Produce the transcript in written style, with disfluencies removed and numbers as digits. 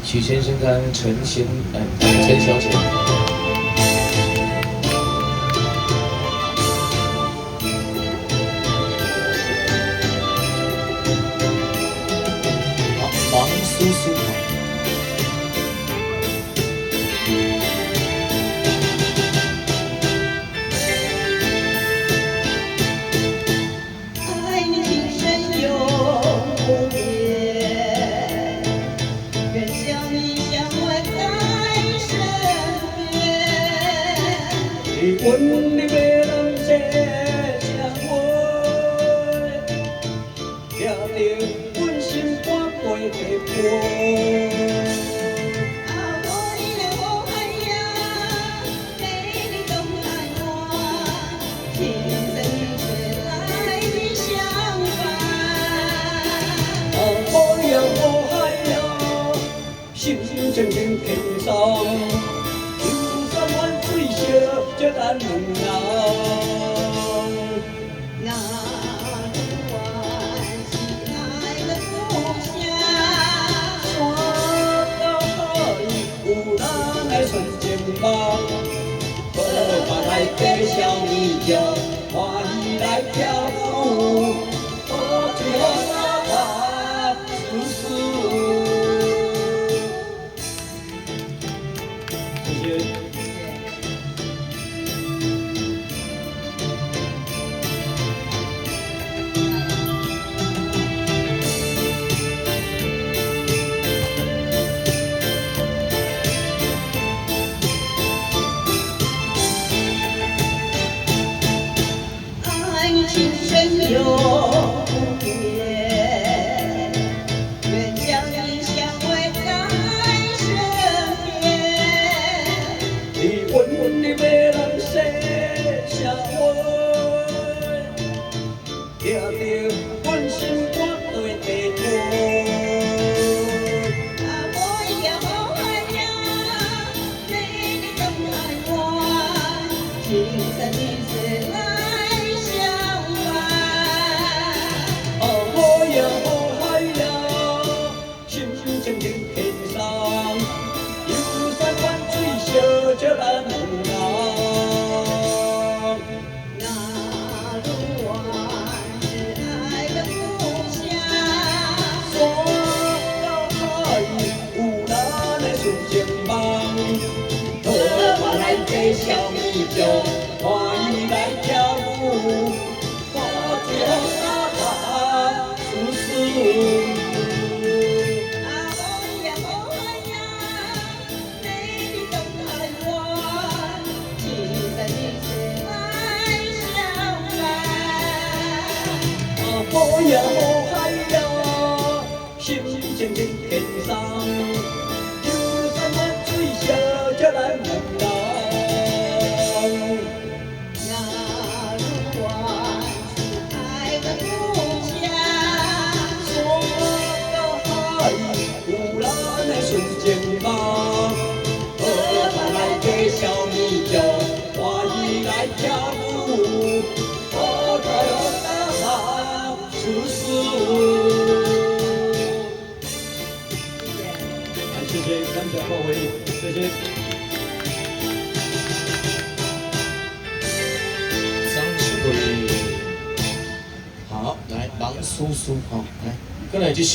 许先生跟陈小姐。好，王苏苏。 阮的要人世相会，抓着阮心肝背地背。心情静轻松，有山湾水烧这咱两人。那路弯是爱的故乡，山到海有咱的纯情梦，好伴来过小米酒，欢喜来跳舞，好醉好沙发，舒舒。 情深永不变，愿将你相偎在身边。你温的要人世相会，抓着阮心肝对地背。我也好爱呀，你的等待我，情深一世来。 情情轻松，游山玩水烧这咱两人。那路弯是爱的故乡，山到海有咱的纯情梦，好伴来做小米酒，欢喜来跳舞，好醉好沙滩，舒舒。 好呀好海呀，心情真轻松，游山玩水烧这咱两人。那路弯是爱的故乡，山到海有咱的纯情梦，好伴来过小米酒，欢喜来跳舞，好在好大舒舒。谢谢，感谢各位，谢谢。张世伟，好，来王苏苏，好，来，过来继续。